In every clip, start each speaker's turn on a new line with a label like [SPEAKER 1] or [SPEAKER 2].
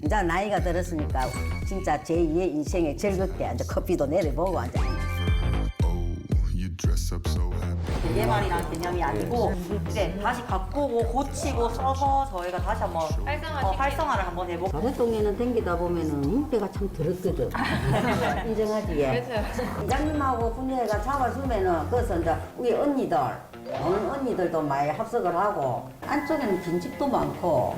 [SPEAKER 1] 이제 나이가 들었으니까 진짜 제2의 인생에 즐겁게 이제 커피도 내려보고 이제.
[SPEAKER 2] 개발이라는 개념이 아니고 이제 다시 바꾸고 고치고 써서 저희가 다시 한번 활성화를 한번 해보고.
[SPEAKER 1] 다른 동네는 댕기다 보면은 배가 참 들었거든. 인정하지 얘. 원장님하고 분녀가 잡아주면은 거기서 이제 우리 언니들 오는 언니들도 많이 합석을 하고 안쪽에는 빈집도 많고.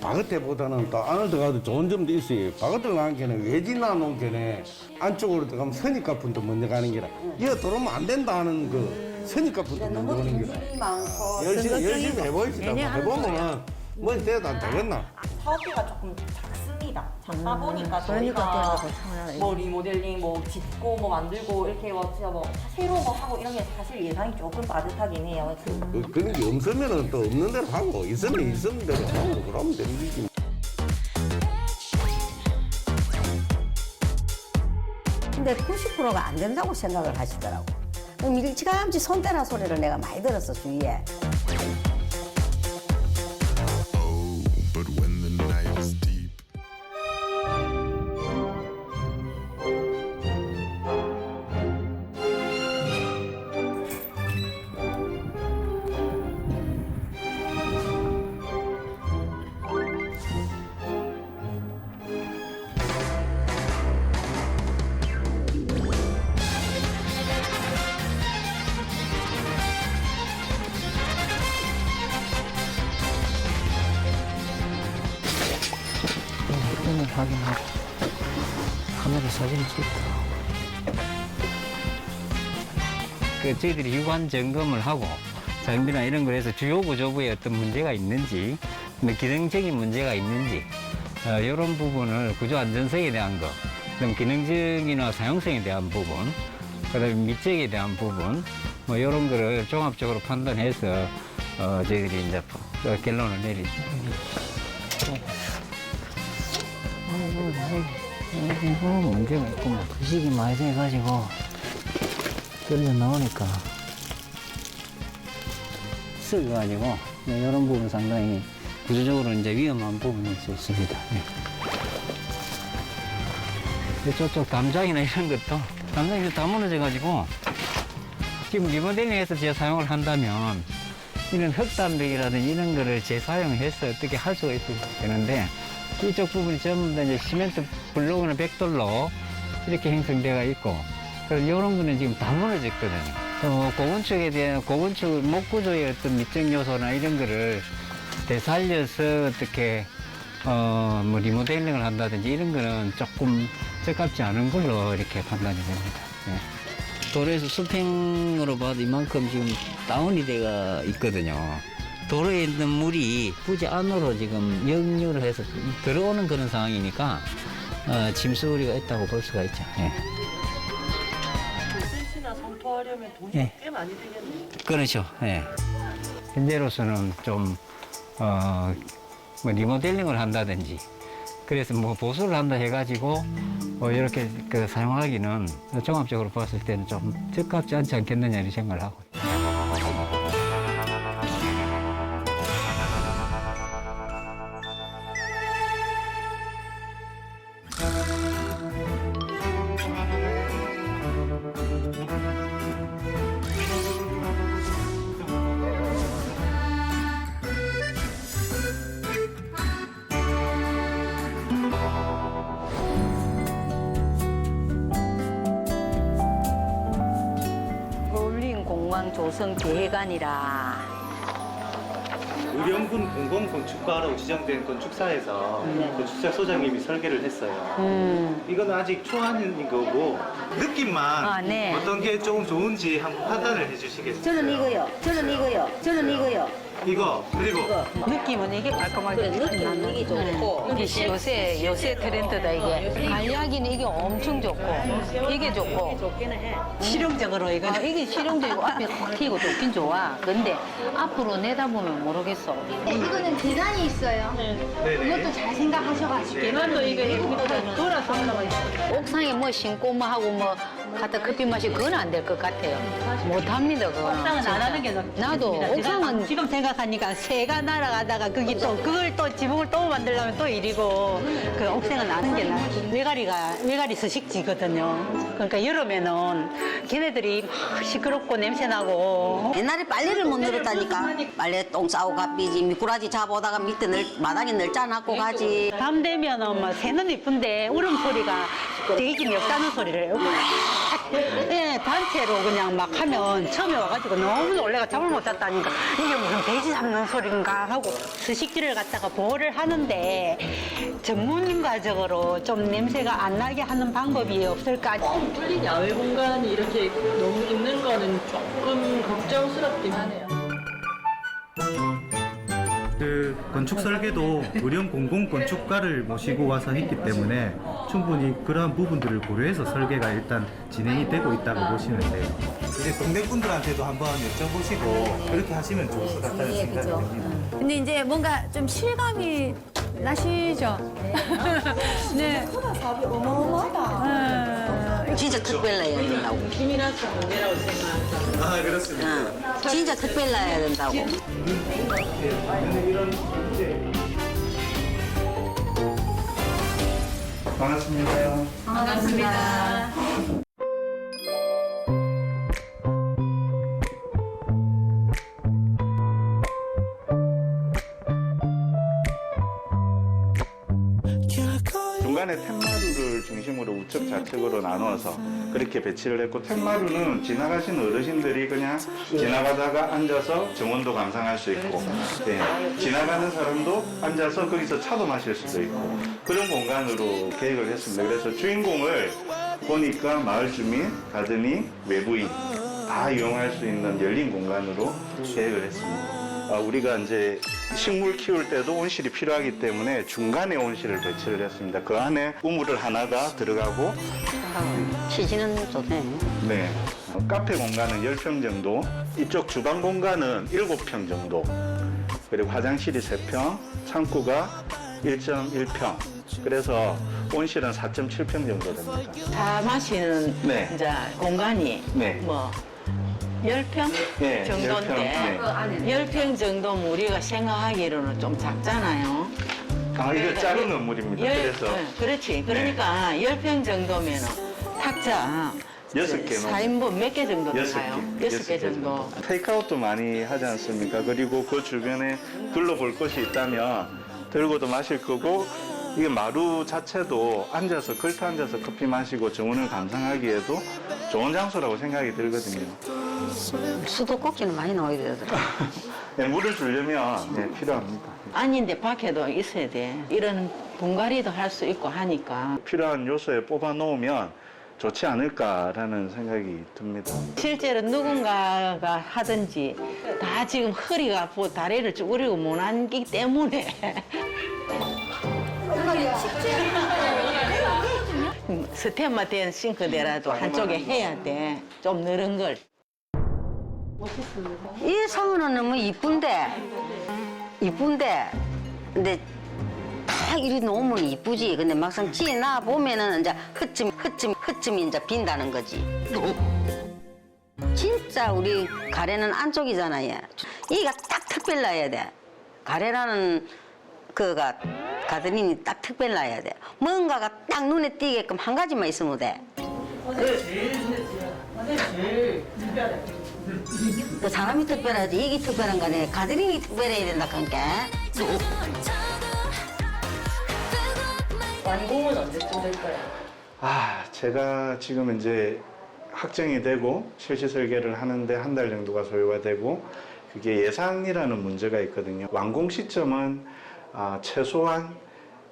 [SPEAKER 3] 바깥에보다는 또 안을 들어가도 좋은 점도 있어요. 바깥을 나간 게는 외진 나놓은 게는 안쪽으로 들어가면 선입가분도 먼저 가는 게라. 이거 들어오면 안 된다 하는 그 선입가분도 먼저
[SPEAKER 1] 너무
[SPEAKER 3] 오는 게라.
[SPEAKER 1] 빈집이 많고.
[SPEAKER 3] 열심히 해보시다. 해보면은 뭐 돼도 안 되겠나.
[SPEAKER 2] 사업비가 조금 작습니다. 작다 보니까 저희가 뭐 리모델링, 뭐 짓고, 뭐 만들고 이렇게 뭐 진짜 뭐 새로운 거 하고 이런 게 사실 예산이 조금 빠듯하긴 해요.
[SPEAKER 3] 그런 게 없으면은 또 없는 대로 하고 있으면 있는 대로 하고 그러면 되는 거지.
[SPEAKER 1] 근데 90%가 안 된다고 생각을 하시더라고. 일찌감치 손대라 소리를 내가 많이 들었어, 주위에.
[SPEAKER 4] But when the night is deep,
[SPEAKER 5] 사진을 확인하고 카메라 사진을 찍고 저희들이 유관 점검을 하고 장비나 이런 걸 해서 주요 구조부에 어떤 문제가 있는지 뭐 기능적인 문제가 있는지 이런 부분을 구조 안전성에 대한 거 그다음 기능적이나 사용성에 대한 부분 그다음에 미적에 대한 부분 뭐 이런 거를 종합적으로 판단해서 저희들이 이제 결론을 내리죠. 이거 문제가 있고 뭐 부식이 많이 돼가지고 떨려 나오니까 썩어가지고 이런 부분 상당히 구조적으로 이제 위험한 부분이 있습니다. 네. 저쪽 담장이나 이런 것도 담장이 다 무너져가지고 지금 리모델링해서 재사용을 한다면 이런 흙담배기라든지 이런 거를 재사용해서 어떻게 할 수가 있어야 되는데 이쪽 부분이 전부 다 이제 시멘트 블록이나 벽돌로 이렇게 형성되어 있고, 그래서 이런 거는 지금 다 무너졌거든요. 또 고건축에 대한 고건축 목구조의 어떤 미적 요소나 이런 거를 되살려서 어떻게 뭐 리모델링을 한다든지 이런 거는 조금 적합지 않은 걸로 이렇게 판단이 됩니다. 예. 도로에서 수평으로 봐도 이만큼 지금 다운이 돼가 있거든요. 도로에 있는 물이 부지 안으로 지금 역류를 해서 들어오는 그런 상황이니까 침수 우려가 있다고 볼 수가 있죠. 예.
[SPEAKER 2] 실시나 선포하려면 돈이
[SPEAKER 5] 예.
[SPEAKER 2] 꽤 많이 들겠네요.
[SPEAKER 5] 그렇죠. 예. 현재로서는 좀 뭐 리모델링을 한다든지 그래서 뭐 보수를 한다 해가지고 이렇게 사용하기는 종합적으로 봤을 때는 좀 적합지 않지 않겠느냐 이런 생각을 하고.
[SPEAKER 1] 롤링공항 조성 계획안이라.
[SPEAKER 6] 의령군 공공건축가로 지정된 건축사에서 건축사 소장님이 설계를 했어요. 이거는 아직 초안인 거고 느낌만
[SPEAKER 1] 네.
[SPEAKER 6] 어떤 게 조금 좋은지 한번 판단을 해주시겠어요?
[SPEAKER 1] 저는 이거요. 저는 이거요. 저는 이거요.
[SPEAKER 6] 이거 그리고
[SPEAKER 7] 느낌은 이게 깔끔하게
[SPEAKER 1] 느낌은 이게 좋고.
[SPEAKER 7] 이게 요새 트렌드다 이게 간략이는 이게 엄청 좋고 이게 좋고 실용적으로 이거 이게 실용적이고 앞에 탁 튀고 좋긴 좋아 근데 앞으로 내다보면 모르겠어.
[SPEAKER 8] 네, 이거는 계단이 있어요. 이것도 잘 생각하셔가지고.
[SPEAKER 7] 계란도 이거 돌아서 올라가 있어. 옥상에 뭐 신고 뭐 하고 뭐 갖다 커피 마시 그건 안 될 것 같아요. 못합니다 그거.
[SPEAKER 9] 옥상은 안 하는 게
[SPEAKER 7] 나도 옥상은
[SPEAKER 9] 지금 생각하니까 새가 날아가다가 그게 또 그걸 또 지붕을 또 만들려면 또 일이고 그 옥상은 안 하는 게 나. 외가리 서식지거든요. 그러니까 여름에는 걔네들이 막 시끄럽고 냄새 나고.
[SPEAKER 1] 옛날에 빨래를 못 늘었다니까. 빨래 똥 싸고 가삐지 미꾸라지 잡아오다가 밑에 마당에 널짜놨고 가지.
[SPEAKER 9] 밤 되면은 막 새는 이쁜데 울음소리가 대기낌이 없다는 소리를 해요. 예, 단체로 그냥 막 하면 처음에 와가지고 너무 놀래가 잠을 못 잤다니까 이게 무슨 돼지 잡는 소리인가 하고 서식지를 갖다가 보호를 하는데 전문가적으로 좀 냄새가 안 나게 하는 방법이 없을까?
[SPEAKER 10] 뚫린 야외 공간이 이렇게 너무 있는 거는 조금 걱정스럽긴 하네요.
[SPEAKER 6] 그 건축 설계도 의령 공공 건축가를 모시고 와서 했기 때문에 충분히 그러한 부분들을 고려해서 설계가 일단 진행이 되고 있다고 보시면 돼요. 이제 동네 분들한테도 한번 여쭤보시고 그렇게 하시면 좋을 것 같다는 생각이 듭니다.
[SPEAKER 8] 근데 이제 뭔가 좀 실감이 나시죠? 네.
[SPEAKER 2] 사업이 어마어마하다.
[SPEAKER 1] 진짜 특별 나야 된다고.
[SPEAKER 10] 힘이라서 문제라고 생각합니다.
[SPEAKER 6] 아 그렇습니다.
[SPEAKER 1] 진짜 특별 나야 된다고.
[SPEAKER 6] 반갑습니다.
[SPEAKER 8] 반갑습니다.
[SPEAKER 11] 중간에 툇마루를 중심으로 우측 좌측으로 나누어서 그렇게 배치를 했고 툇마루는 지나가시는 어르신들이 그냥 지나가다가 앉아서 정원도 감상할 수 있고 네, 지나가는 사람도 앉아서 거기서 차도 마실 수도 있고 그런 공간으로 계획을 했습니다. 그래서 주인공을 보니까 마을 주민, 가드닝, 외부인 다 이용할 수 있는 열린 공간으로 계획을 했습니다. 우리가 이제 식물 키울 때도 온실이 필요하기 때문에 중간에 온실을 배치를 했습니다. 그 안에 우물을 하나가 들어가고
[SPEAKER 1] 취지는 좋네.
[SPEAKER 11] 네. 카페 공간은 10평 정도, 이쪽 주방 공간은 7평 정도, 그리고 화장실이 3평, 창구가 1.1평, 그래서 온실은 4.7평 정도 됩니다.
[SPEAKER 10] 다 마시는
[SPEAKER 11] 네.
[SPEAKER 10] 이제 공간이
[SPEAKER 11] 네.
[SPEAKER 10] 뭐 10평
[SPEAKER 11] 네,
[SPEAKER 10] 정도인데 10평 정도면 우리가 생각하기로는 좀 작잖아요.
[SPEAKER 11] 이거 작은 건물입니다. 그래서
[SPEAKER 10] 그렇지. 그러니까 10평 정도면은 탁자
[SPEAKER 11] 6개
[SPEAKER 10] 4인분 몇 개 정도
[SPEAKER 11] 여섯
[SPEAKER 10] 될까요?
[SPEAKER 11] 개.
[SPEAKER 10] 6개 정도.
[SPEAKER 11] 테이크아웃도 많이 하지 않습니까? 그리고 그 주변에 둘러볼 것이 있다면 들고도 마실 거고 이게 마루 자체도 앉아서 걸터 앉아서 커피 마시고 정원을 감상하기에도 좋은 장소라고 생각이 들거든요.
[SPEAKER 1] 수도꼭지는 많이 넣어야 되더라.
[SPEAKER 11] 네, 물을 주려면 네, 필요합니다.
[SPEAKER 10] 아닌데 밖에도 있어야 돼. 이런 분갈이도 할 수 있고 하니까.
[SPEAKER 11] 필요한 요소에 뽑아 놓으면 좋지 않을까라는 생각이 듭니다.
[SPEAKER 10] 실제로 누군가가 하든지 다 지금 허리가 아프고 다리를 쭈그리고 못 앉기 때문에 스테마된 싱크대라도 한쪽에 해야 돼. 좀 늘은 걸.
[SPEAKER 1] 이 상은은 너무 이쁜데 근데 딱 이리 놓으면 이쁘지. 근데 막상 지나 보면은 이제 흠집이 이제 빈다는 거지. 진짜 우리 가래는 안쪽이잖아요. 이가 딱 특별 나야 돼. 가래라는 그가 가드닝이 딱 특별 나야 돼. 뭔가가 딱 눈에 띄게끔 한 가지만 있으면 돼. 그 사람이 특별하지 이게 특별한 거네. 가드닝이 특별해야 된다 그러니까.
[SPEAKER 10] 완공은 언제쯤 될까요?
[SPEAKER 11] 제가 지금 이제 확정이 되고 실시 설계를 하는데 한 달 정도가 소요가 되고 그게 예산이라는 문제가 있거든요. 완공 시점은 최소한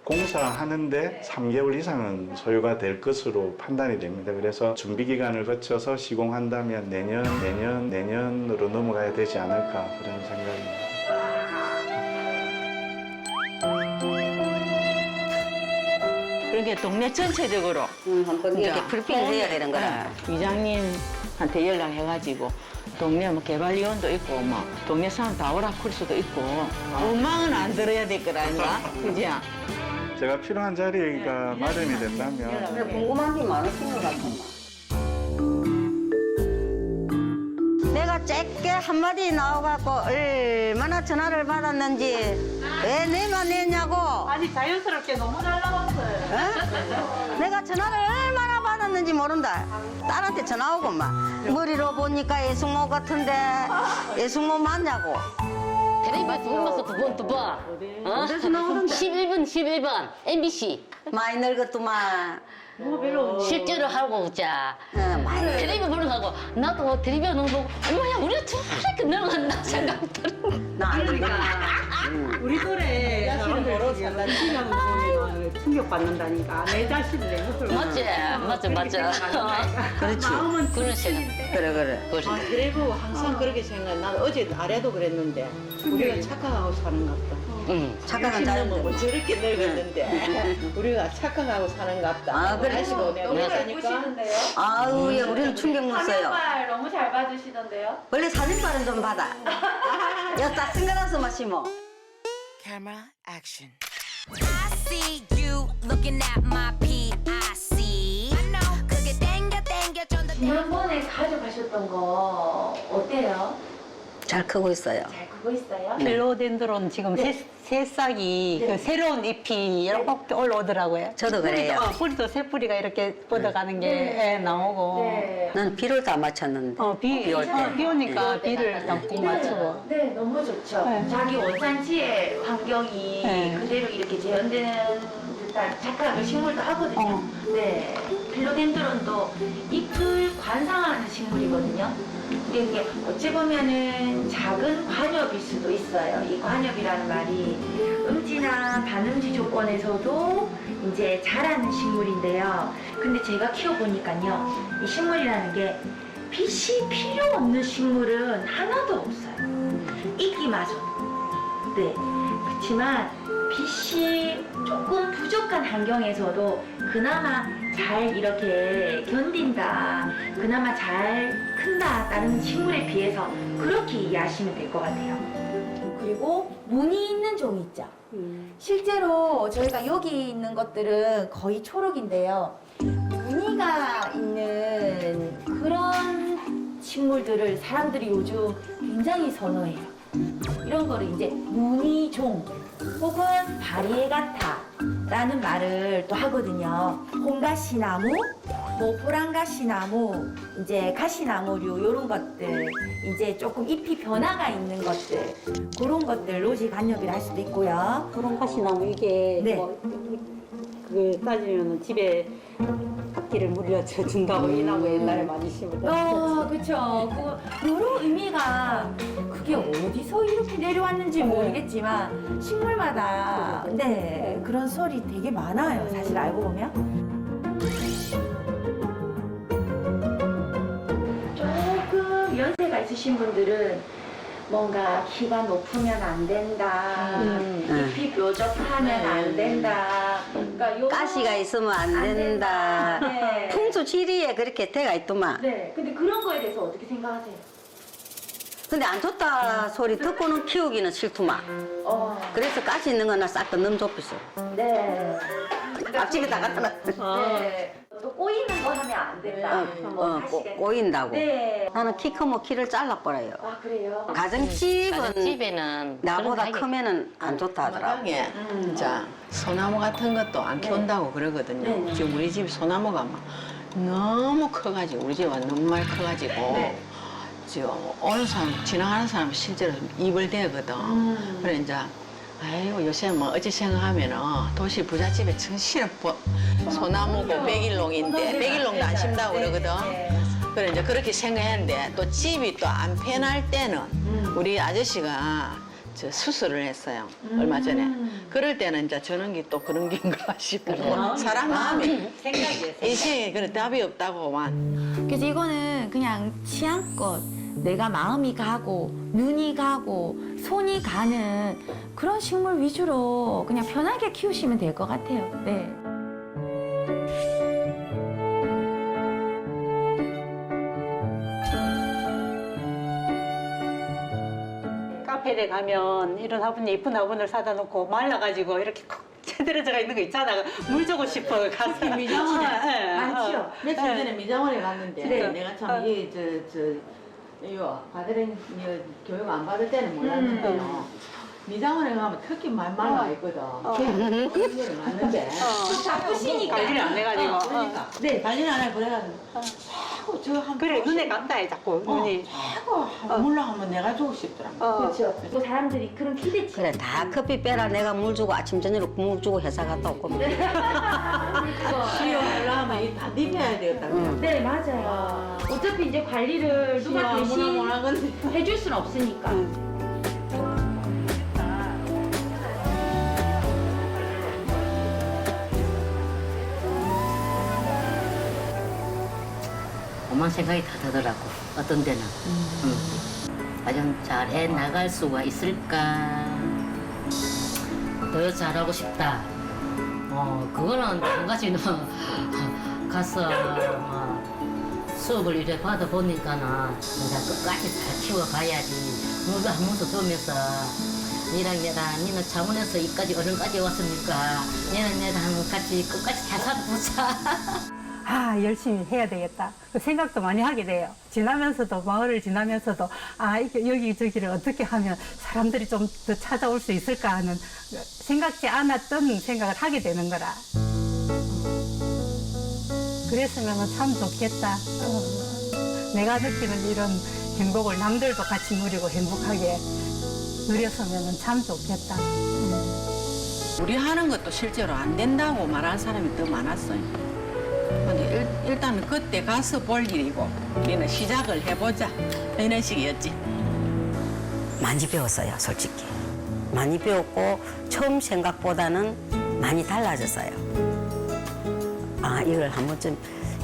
[SPEAKER 11] 공사하는데 3개월 이상은 소요가 될 것으로 판단이 됩니다. 그래서 준비 기간을 거쳐서 시공한다면 내년으로 넘어가야 되지 않을까 그런 생각입니다.
[SPEAKER 10] 그러니까 동네 전체적으로
[SPEAKER 1] 한번 이렇게 브리핑을 해야 되는 거라.
[SPEAKER 10] 이장님한테 연락해가지고 동네 뭐 개발위원도 있고 뭐 동네 사람 다 오라 쿨 수도 있고 음악은 안 들어야 될 거라니까 그지?
[SPEAKER 11] 제가 필요한 자리가 마련이 된다면
[SPEAKER 1] 궁금한 게 많으신 것 같구만. 짧게 한마디 나와갖고 얼마나 전화를 받았는지 왜 내만 냈냐고.
[SPEAKER 9] 아니 자연스럽게 너무 잘 나왔어요.
[SPEAKER 1] 어? 내가 전화를 얼마나 받았는지 모른다. 딸한테 전화 오고만. 머리로 보니까 예승모 같은데 예승모 맞냐고.
[SPEAKER 12] 텔레비전 보면서 두 번.
[SPEAKER 1] 어디서 나오는데?
[SPEAKER 12] 11번 MBC.
[SPEAKER 1] 많이 늙었더만.
[SPEAKER 12] 실제로 하고 웃자.
[SPEAKER 1] 많이
[SPEAKER 12] 텔레비전 보는 거고 나도 텔레비전 보고 엄마야 우리가 저렇게 늙었나 생각 들어.
[SPEAKER 1] 나안 늙었나.
[SPEAKER 9] 우리 또래 사람들 장난치는 보면 충격받는다니까. 내 자신을 내 모습을
[SPEAKER 12] 맞지.
[SPEAKER 1] 그렇지.
[SPEAKER 9] 마음은
[SPEAKER 12] 그렇지.
[SPEAKER 1] 그래.
[SPEAKER 10] 아, 그리고 항상 그렇게 생각해. 난 어제 아래도 그랬는데 우리가 착각하고 사는 것 같다.
[SPEAKER 1] 착각은
[SPEAKER 10] 60
[SPEAKER 1] 잘했는데.
[SPEAKER 10] 넘으면 저렇게 늙었는데 우리가 착각하고 사는 것 같다.
[SPEAKER 1] 아, 그래?
[SPEAKER 10] 날씨가 내가
[SPEAKER 2] 너무
[SPEAKER 10] 그러니까
[SPEAKER 2] 예쁘시던데요?
[SPEAKER 1] 아우, 예, 우리는 충격 먹었어요.
[SPEAKER 2] 화면발 너무 잘 봐주시던데요?
[SPEAKER 1] 원래 사진빨은 좀 받아. 야, 딱 생각나서 마시모.
[SPEAKER 13] Camera action. I see you looking at my PIC. I know. 그게 땡겨 좀 더.
[SPEAKER 2] 지난번에 가져가셨던 거 어때요?
[SPEAKER 1] 잘 크고 있어요.
[SPEAKER 2] 잘 크고 있어요?
[SPEAKER 9] 필로덴드론 지금 새 싹이 그 새로운 잎이 이렇게 올라오더라고요.
[SPEAKER 1] 저도 그래요.
[SPEAKER 9] 뿌리도 새 뿌리가 이렇게 뻗어가는 게 나오고.
[SPEAKER 2] 네.
[SPEAKER 1] 나는 비를 다 맞췄는데.
[SPEAKER 9] 비
[SPEAKER 1] 올 때.
[SPEAKER 9] 비 오니까 비를 딱 맞추고.
[SPEAKER 2] 네, 너무 좋죠.
[SPEAKER 9] 네.
[SPEAKER 2] 자기 원산지의 환경이
[SPEAKER 9] 네.
[SPEAKER 2] 그대로 이렇게 재현되는 듯한 착각을 식물도 하거든요. 네. 필로덴드론도 잎을 관상하는 식물이거든요. 근데 이게 어찌 보면은 작은 관엽일 수도 있어요. 이 관엽이라는 말이 음지나 반음지 조건에서도 이제 자라는 식물인데요. 근데 제가 키워보니까요. 이 식물이라는 게 빛이 필요 없는 식물은 하나도 없어요. 이끼마저. 네. 그렇지만 빛이 조금 부족한 환경에서도 그나마 잘 이렇게 견딘다, 그나마 잘 큰다, 다른 식물에 비해서 그렇게 이해하시면 될 것 같아요. 그리고 무늬 있는 종이 있죠. 실제로 저희가 여기 있는 것들은 거의 초록인데요. 무늬가 있는 그런 식물들을 사람들이 요즘 굉장히 선호해요. 이런 거를 이제 무늬종 혹은 바리에가타 라는 말을 또 하거든요. 홍가시나무, 뭐 보랑가시나무, 이제 가시나무류 이런 것들, 이제 조금 잎이 변화가 있는 것들, 그런 것들 로지 간엽이라 할 수도 있고요.
[SPEAKER 9] 보름가시나무 이게
[SPEAKER 2] 네.
[SPEAKER 9] 그 따지면 집에 악기를 물려줘 준다고 이 나무 옛날에 많이 심었다.
[SPEAKER 2] 그쵸. 여러 의미가 그게 어디서 이렇게 내려왔는지 모르겠지만 식물마다 네 그런 소리 되게 많아요. 사실 알고 보면. 조금 연세가 있으신 분들은 뭔가 키가 높으면 안 된다, 잎이 뾰족하면 안 된다, 그러니까 요런
[SPEAKER 1] 가시가 있으면 안 된다.
[SPEAKER 2] 네.
[SPEAKER 1] 풍수지리에 그렇게 돼가 있더만.
[SPEAKER 2] 네, 근데 그런 거에 대해서 어떻게 생각하세요?
[SPEAKER 1] 근데 안 좋다 소리 듣고는 키우기는 싫더만. 그래서 가시 있는 거나 싹 다 넘좁혔어.
[SPEAKER 2] 네.
[SPEAKER 1] 앞집에 다 갖다 놨어.
[SPEAKER 2] 네. 또 꼬이는 거 하면 안 된다. 뭐 하시겠네.
[SPEAKER 1] 꼬인다고.
[SPEAKER 2] 네.
[SPEAKER 1] 나는 키 크면 키를 잘라버려요.
[SPEAKER 2] 아, 그래요?
[SPEAKER 1] 가정집은
[SPEAKER 12] 집에는
[SPEAKER 1] 나보다 크면은 안 좋다 하더라고.
[SPEAKER 10] 건강에 자 소나무 같은 것도 안 키운다고 그러거든요.
[SPEAKER 2] 네.
[SPEAKER 10] 지금 우리 집 소나무가 막 너무 커가지고 우리 집은 너무 많이 커가지고
[SPEAKER 2] 네.
[SPEAKER 10] 지금 오는 사람 지나가는 사람 실제로 입을 대거든. 그래 이제 아이고 요새 뭐 어찌 생각하면은 도시 부잣집에 정신을 소나무고 백일농인데 백일농도 안 심다고 그러거든. 그래 이제 그렇게 생각했는데 또 집이 또 안 편할 때는 우리 아저씨가 저 수술을 했어요. 얼마 전에. 그럴 때는 이제 저런 게 또 그런 게인가 싶더라고. 사람 마음이 인생에 그래 답이 없다고만.
[SPEAKER 2] 그래서 이거는 그냥 취향껏 내가 마음이 가고 눈이 가고 손이 가는 그런 식물 위주로 그냥 편하게 키우시면 될 것 같아요. 네.
[SPEAKER 9] 카페에 가면 이런 화분 예쁜 화분을 사다 놓고 말라가지고 이렇게 콕 채들어져 있는 거 있잖아. 물 주고 싶어 가서.
[SPEAKER 10] 미장원에
[SPEAKER 9] 많지요.
[SPEAKER 10] 며칠 전에 미장원에 갔는데
[SPEAKER 9] 네.
[SPEAKER 10] 내가 참 이 이거 아들은 교육 안 받을 때는 몰랐는데요. 미장원에 가면 특히 말만 와 있거든. 관리를 맞는데.
[SPEAKER 9] 바쁘시니까. 관리를 안 해가지고.
[SPEAKER 10] 그러니까. 네, 관리를 안 해. 그래가지고. 자꾸 저 한.
[SPEAKER 9] 그래, 눈에 감다 해, 자꾸. 눈이.
[SPEAKER 10] 자꾸 물러 하면 내가 주고 싶더라.
[SPEAKER 2] 그렇죠. 또 사람들이 그런 기대치.
[SPEAKER 1] 그래 다 커피 빼라 내가 물 주고 아침 저녁으로 국물 주고 회사 갔다 올 겁니다.
[SPEAKER 10] 수요하려 하면 이다 닙해야 되겠다.
[SPEAKER 2] 네, 맞아요. 어차피 이제 관리를 누가 대신 해줄 수는 없으니까.
[SPEAKER 12] 오만 생각이 다 들더라고. 어떤 데는. 과연 잘 해 나갈 수가 있을까? 더 잘하고 싶다. 그거는 한 가지는 가서 수업을 이래 받아보니까는 내가 끝까지 잘 키워가야지. 누가 한 번도 주면서 니는 창원에서 이까지 어른까지 왔으니까 니랑 같이 끝까지 잘 살아보자.
[SPEAKER 9] 아, 열심히 해야 되겠다. 그 생각도 많이 하게 돼요. 지나면서도, 마을을 지나면서도, 아, 여기저기를 어떻게 하면 사람들이 좀 더 찾아올 수 있을까 하는 생각지 않았던 생각을 하게 되는 거라. 그랬으면 참 좋겠다. 내가 느끼는 이런 행복을 남들도 같이 누리고 행복하게 누렸으면 참 좋겠다.
[SPEAKER 10] 우리 하는 것도 실제로 안 된다고 말하는 사람이 더 많았어요. 근데 일단 그때 가서 볼 일이고 우리는 시작을 해보자 이런 식이었지.
[SPEAKER 1] 많이 배웠어요 솔직히. 많이 배웠고 처음 생각보다는 많이 달라졌어요. 아 이걸 한 번쯤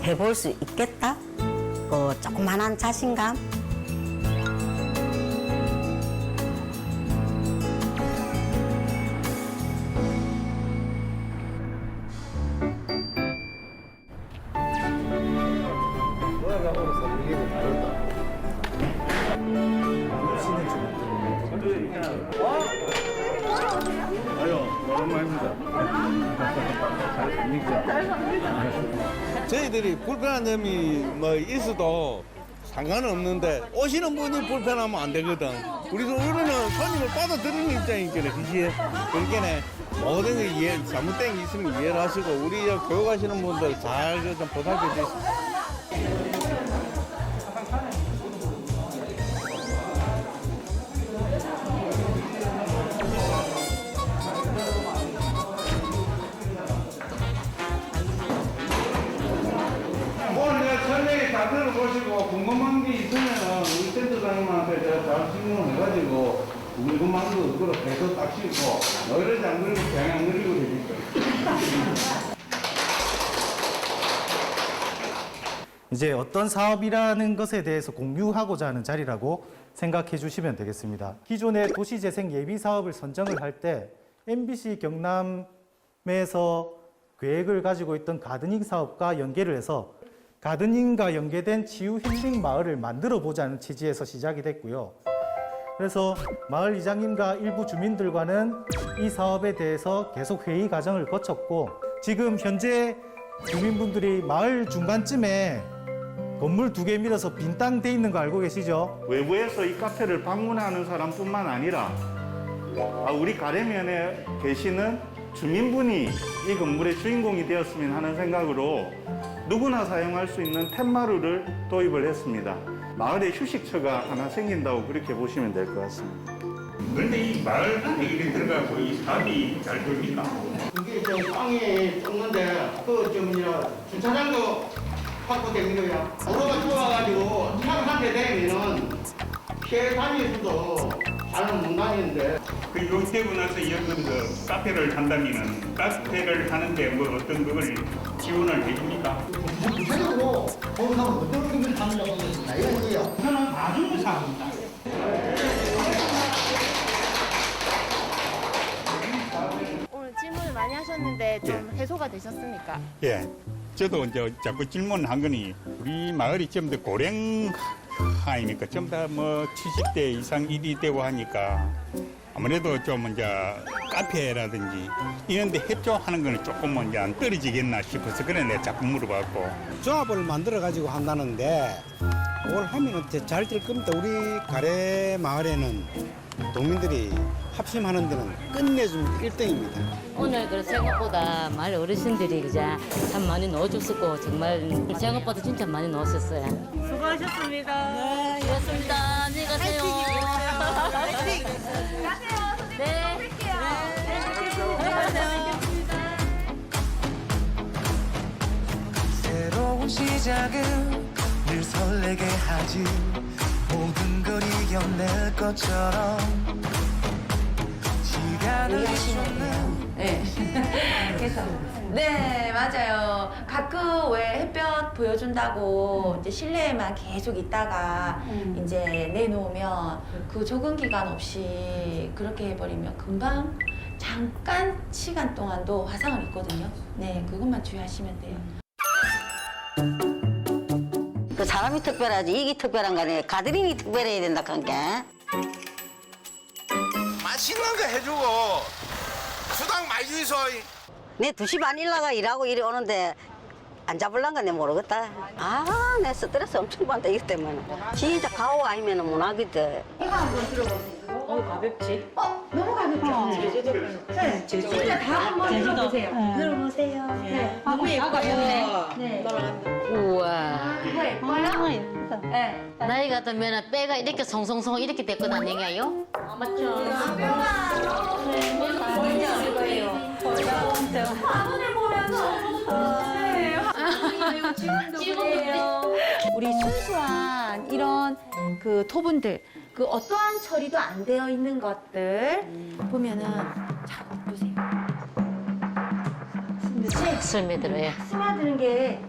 [SPEAKER 1] 해볼 수 있겠다? 조그만한 자신감?
[SPEAKER 3] 저희들이 불편한 점이 뭐 있어도 상관은 없는데 오시는 분이 불편하면 안 되거든. 우리는 손님을 받아들이는 입장이니까 그치? 그러니까 모든 게 잘못된 게 있으면 이해를 하시고 우리 교육하시는 분들 잘 좀 보살펴 주시고. 자세를 보시고 궁금한 게 있으면은 우리 센터장님한테 제가 잘 질문해가지고 궁금한 거 그거로 배도 딱 씹고 너희를 안 그리고 그냥 안 그리고 되실 거예요.
[SPEAKER 6] 이제 어떤 사업이라는 것에 대해서 공유하고자 하는 자리라고 생각해 주시면 되겠습니다. 기존의 도시재생 예비 사업을 선정을 할 때 MBC 경남에서 계획을 가지고 있던 가드닝 사업과 연계를 해서 가드닝과 연계된 치유 힐링 마을을 만들어 보자는 취지에서 시작이 됐고요. 그래서 마을 이장님과 일부 주민들과는 이 사업에 대해서 계속 회의 과정을 거쳤고 지금 현재 주민분들이 마을 중간쯤에 건물 2개 밀어서 빈 땅 돼 있는 거 알고 계시죠?
[SPEAKER 11] 외부에서 이 카페를 방문하는 사람뿐만 아니라 우리 가래면에 계시는 주민분이 이 건물의 주인공이 되었으면 하는 생각으로 누구나 사용할 수 있는 툇마루를 도입을 했습니다. 마을에 휴식처가 하나 생긴다고 그렇게 보시면 될 것 같습니다.
[SPEAKER 14] 그런데 이 마을 안에 이렇게 들어가고 이 사업이 잘 됩니까?
[SPEAKER 15] 이게 저 땅이 좁는데 주차장도 확보된 거야. 도로가 좋아가지고 차를 한 대 대면은 피해 다닐 수도 잘은 못 다니는데.
[SPEAKER 14] 그 요되고 나서 여기 그 카페를 한다면은 카페를 하는데 뭐 어떤 그걸 지원을 해줍니까?
[SPEAKER 15] 구체적으로 거기서 어떤 분을 하느냐고 하겠습니다. 이거요.
[SPEAKER 14] 저는 아주 사업입니다.
[SPEAKER 8] 오늘 질문을 많이 하셨는데 좀 해소가 되셨습니까?
[SPEAKER 14] 예. 저도 이제 자꾸 질문한 거니 우리 마을이 좀 더 고령 아닙니까? 좀 더 뭐 70대 이상 일이 되고 하니까 아무래도 좀 이제 카페라든지 이런 데 협조하는 거는 조금 이제 안 떨어지겠나 싶어서 그래 내가 자꾸 물어봤고.
[SPEAKER 16] 조합을 만들어 가지고 한다는데 그걸 하면 잘 될 겁니다. 우리 가래 마을에는 동민들이 합심하는 데는 끝내주면 1등입니다.
[SPEAKER 12] 오늘 그 생각보다 마을 어르신들이 그자 참 많이 넣어줬었고 정말 생각보다 진짜 많이 넣었었어요.
[SPEAKER 7] 수고하셨습니다.
[SPEAKER 12] 네, 고맙습니다. 안녕히 가세요.
[SPEAKER 7] 파이팅! 가세요.
[SPEAKER 12] 네.
[SPEAKER 7] 뵐게요.
[SPEAKER 17] 새로운 시작은 늘 설레게 하지 모든 걸 이겨낼 것처럼 시간을 쫓는
[SPEAKER 2] 네. 그래서 네 맞아요. 가끔 왜 햇볕 보여준다고 이제 실내에만 계속 있다가 이제 내놓으면 그 적응 기간 없이 그렇게 해버리면 금방 잠깐 시간 동안도 화상을 입거든요. 네 그것만 주의하시면 돼요.
[SPEAKER 1] 그 사람이 특별하지 이게 특별한 거 아니에요. 가드링이 특별해야 된다 한 게.
[SPEAKER 3] 맛있는 거 해주고 수당 많이 주이소.
[SPEAKER 1] 내 2시 반 일나가 일하고 이리 오는데 안 잡을란가 내 모르겠다. 아, 내 스트레스 엄청 받다 이것 때문에. 진짜 가오 아니면 못 하거든.
[SPEAKER 2] 이거 한번 들어보세요. 가볍지? 너무 가볍죠? 제주도. 네, 진짜 다 한번 들어보세요. 들어보세요. 네.
[SPEAKER 9] 너무 예뻐요.
[SPEAKER 2] 네.
[SPEAKER 12] 우와.
[SPEAKER 2] 이거 예뻐요? 네.
[SPEAKER 12] 나이 같으면 빼가 이렇게 송송송 이렇게 됐고 다니가요? 맞죠?
[SPEAKER 2] 화분을 보면서 우리 순수한 이런 그 토분들 그 어떠한 처리도 안 되어 있는 것들 보면은 자 보세요.
[SPEAKER 12] 스며들어요.
[SPEAKER 2] 스며드는 게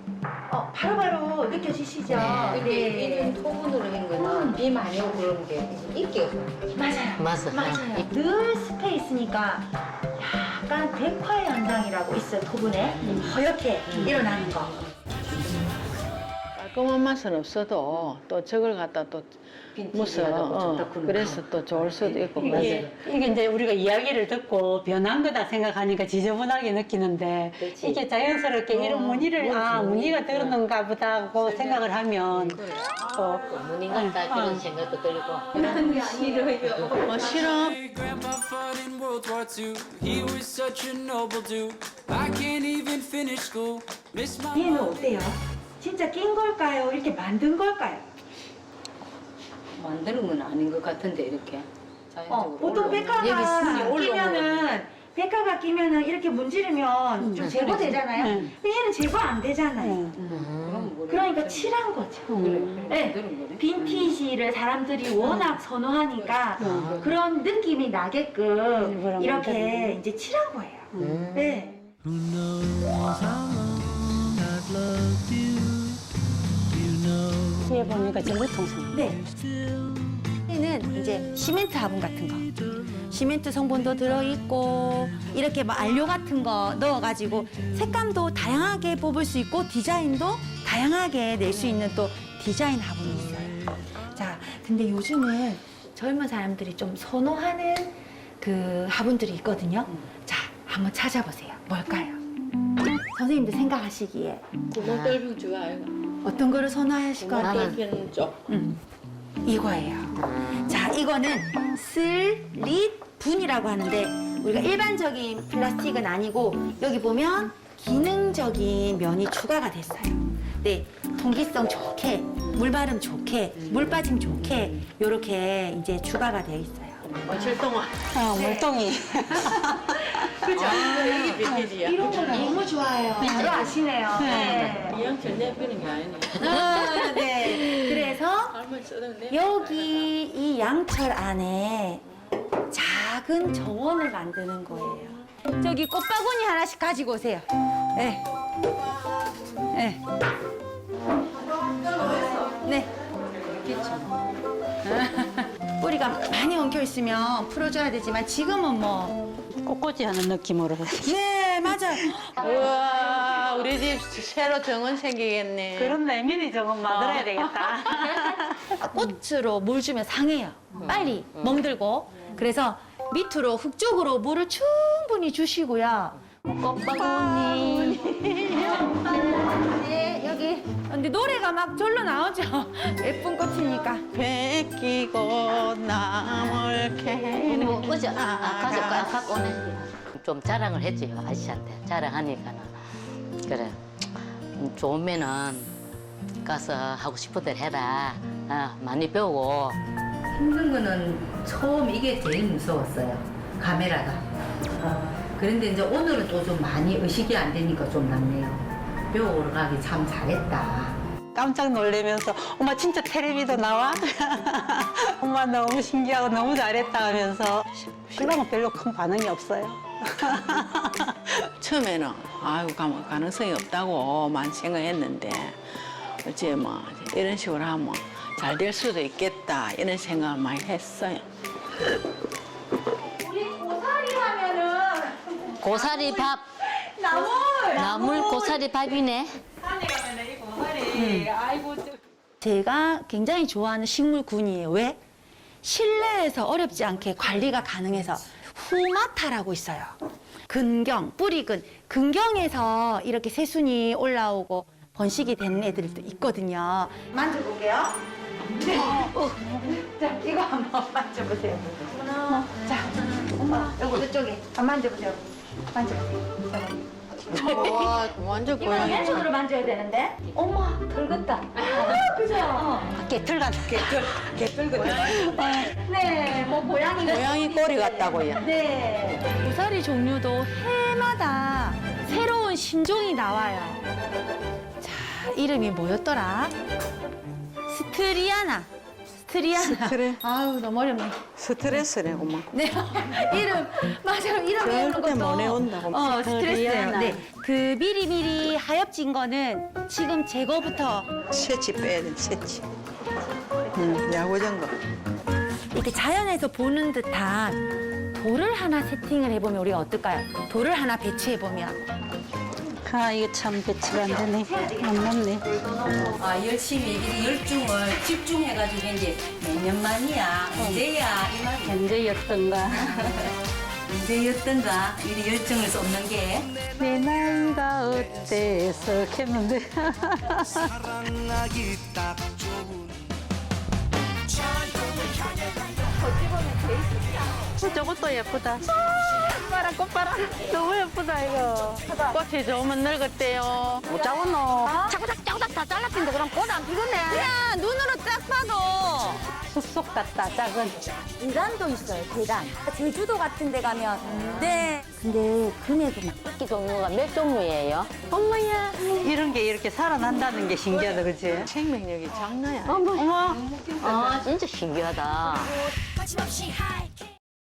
[SPEAKER 2] 바로바로 느껴지시죠?
[SPEAKER 12] 이런 토분으로 한 거는 비 많이 오고 그런 게 있게
[SPEAKER 2] 맞아요.
[SPEAKER 12] 맞아요.
[SPEAKER 2] 늘 스페이스니까 약간 백화의 현상이라고 있어요. 토분에 허옇게 일어나는 거.
[SPEAKER 10] 깔끔한 맛은 없어도 또 저걸 갖다 또 무서 그래서 또 좋을 수도 있고
[SPEAKER 9] 이게 이제 우리가 이야기를 듣고 변한 거다 생각하니까 지저분하게 느끼는데 이게 자연스럽게 이런 무늬를 무늬가 들었는가 보다 하고 생각을 하면 또
[SPEAKER 12] 무늬 같다 그런 생각도 들고.
[SPEAKER 2] 난 싫어요.
[SPEAKER 10] 싫어.
[SPEAKER 17] Grandpa fought in World War II. He was such a noble dude. I can't even finish school. Miss my
[SPEAKER 2] 얘는 어때요? 진짜 낀 걸까요? 이렇게 만든 걸까요?
[SPEAKER 12] 만드는 건 아닌 것 같은데 이렇게. 자연적으로
[SPEAKER 2] 보통 백화가 끼면은 이렇게 문지르면 좀 제거되잖아요. 근데 얘는 제거 안 되잖아요. 그러니까 칠한 거죠. 네. 빈티지를 사람들이 워낙 선호하니까 그런 느낌이 나게끔 이렇게 이제 칠한 거예요. 네.
[SPEAKER 17] Who knows how long I've loved you? You know.
[SPEAKER 9] 뒤에 보니까 전부통상.
[SPEAKER 2] 네. 얘는 이제 시멘트 화분 같은 거. 시멘트 성분도 들어있고 이렇게 뭐 안료 같은 거 넣어가지고 색감도 다양하게 뽑을 수 있고 디자인도 다양하게 낼 수 있는 또 디자인 화분이 있어요. 자, 근데 요즘은 젊은 사람들이 좀 선호하는 그 화분들이 있거든요. 자, 한번 찾아보세요. 뭘까요? 선생님들 생각하시기에
[SPEAKER 10] 구멍 뚫는 좋아요.
[SPEAKER 2] 어떤 거를 선호하실 것 같아요?
[SPEAKER 10] 뚫는 쪽.
[SPEAKER 2] 이거예요. 자, 이거는 슬릿분이라고 하는데 우리가 일반적인 플라스틱은 아니고 여기 보면 기능적인 면이 추가가 됐어요. 네, 통기성 좋게, 물발음 좋게, 물빠짐 좋게 이렇게 이제 추가가 되어 있어요.
[SPEAKER 10] 철동아.
[SPEAKER 9] 물동이.
[SPEAKER 2] 그죠?
[SPEAKER 10] 이게 빈티지야.
[SPEAKER 2] 이런 거 너무 좋아요. 바로 아시네요. 네.
[SPEAKER 10] 이왕철 내비는 게 아니네.
[SPEAKER 2] 네. 그래서
[SPEAKER 10] 한번 써도 내.
[SPEAKER 2] 여기 이 양철 안에 작은 정원을 만드는 거예요. 저기 꽃바구니 하나씩 가지고 오세요. 네. 네. 네. 뿌리가 많이 엉켜 있으면 풀어줘야 되지만 지금은 뭐
[SPEAKER 9] 꽃꽂이 하는 느낌으로.
[SPEAKER 2] 네, 맞아요.
[SPEAKER 10] 우와, 우리 집 새로 정원 생기겠네.
[SPEAKER 9] 그런 레미니 조금 만들어야 되겠다.
[SPEAKER 2] 꽃으로 물 주면 상해요. 빨리 멍들고. 그래서 밑으로 흙 쪽으로 물을 충분히 주시고요. 꽃바구니. 네, 여기
[SPEAKER 18] 근데 노래가 막 절로 나오죠. 예쁜 꽃이니까.
[SPEAKER 10] 베끼고 나물 캐는
[SPEAKER 12] 어제 아까 오늘 좀 자랑을 했지요 아저씨한테 자랑하니까는 그래 좋으면은 가서 하고 싶은 대로 해라 많이 배우고 힘든 거는 처음 이게 제일 무서웠어요 카메라가 그런데 이제 오늘은 또 좀 많이 의식이 안 되니까 좀 낫네요 배우러 가기 참 잘했다
[SPEAKER 9] 깜짝 놀라면서 엄마 진짜 텔레비도 나와? 엄마 너무 신기하고 너무 잘했다 하면서 신랑은 별로 큰 반응이 없어요.
[SPEAKER 10] 처음에는 아이고 가능성이 없다고만 생각했는데 어째 뭐 이런 식으로 하면 잘 될 수도 있겠다 이런 생각을 많이 했어요.
[SPEAKER 18] 우리 고사리 하면은
[SPEAKER 12] 고사리 밥 나물 고사리 밥이네
[SPEAKER 18] 산에 가면은 이 고사리 아이고
[SPEAKER 19] 제가 굉장히 좋아하는 식물군이에요. 왜? 실내에서 어렵지 않게 관리가 가능해서 후마타라고 있어요. 근경, 뿌리근. 근경에서 이렇게 새순이 올라오고 번식이 되는 애들도 있거든요.
[SPEAKER 18] 만져볼게요. 네. 자, 이거 한번 만져보세요. 자, 엄마, 여기 이쪽에. 만져보세요. 만져보세요.
[SPEAKER 10] 와 완전
[SPEAKER 18] 이거는
[SPEAKER 10] 고양이.
[SPEAKER 18] 왼손으로 만져야 되는데. 엄마, 덜었다. 그죠?
[SPEAKER 9] 개털 같아.
[SPEAKER 18] 개털 같아. 네, 뭐 고양이.
[SPEAKER 10] 고양이 꼬리 같다고요.
[SPEAKER 18] 네.
[SPEAKER 19] 고사리 종류도 해마다 새로운 신종이 나와요. 자, 이름이 뭐였더라? 스트리아나. 아유, 너무 어렵네.
[SPEAKER 10] 스트레스네 엄마.
[SPEAKER 19] 네, 이름 맞아요. 이름 외우는
[SPEAKER 10] 절대
[SPEAKER 19] 것도
[SPEAKER 10] 못 외운다.
[SPEAKER 19] 스트레스예요. 네, 그 미리미리 하엽진 거는 지금 제거부터
[SPEAKER 10] 새치 빼야 돼 새치. 야구장 거.
[SPEAKER 19] 이렇게 자연에서 보는 듯한 돌을 하나 세팅을 해보면 우리가 어떨까요? 돌을 하나 배치해보면.
[SPEAKER 9] 아 이거 참 배치가 안 되네. 안 맞네.
[SPEAKER 12] 열심히 이 열중을 집중해가지고 이제 몇 년 만이야 언제야 이 말이
[SPEAKER 9] 언제였던가.
[SPEAKER 12] 언제였던가 이 열정을 쏟는 게
[SPEAKER 9] 내 나이가 어때서 했는데.
[SPEAKER 17] 사랑하기 딱 좋은
[SPEAKER 9] 저것도 예쁘다. 꽃바람, 꽃바람. 너무 예쁘다, 이거. 꽃이 좋으면 늙었대요. 못 잡았노?
[SPEAKER 19] 자꾸작 다 잘라핀데 그럼 꽃 안 피겠네. 그냥 눈으로 딱 봐도.
[SPEAKER 9] 숲속 같다, 작은.
[SPEAKER 19] 계단도 있어요, 계단. 제주도 같은 데 가면. 네. 근데 금에도 막
[SPEAKER 12] 토끼 종류가 몇 종류예요?
[SPEAKER 9] 엄마야. 이런 게 이렇게 살아난다는 게 신기하다, 그치?
[SPEAKER 10] 생명력이 장난이 아니야.
[SPEAKER 9] 어머.
[SPEAKER 12] 아 진짜 신기하다
[SPEAKER 13] 거침없이 high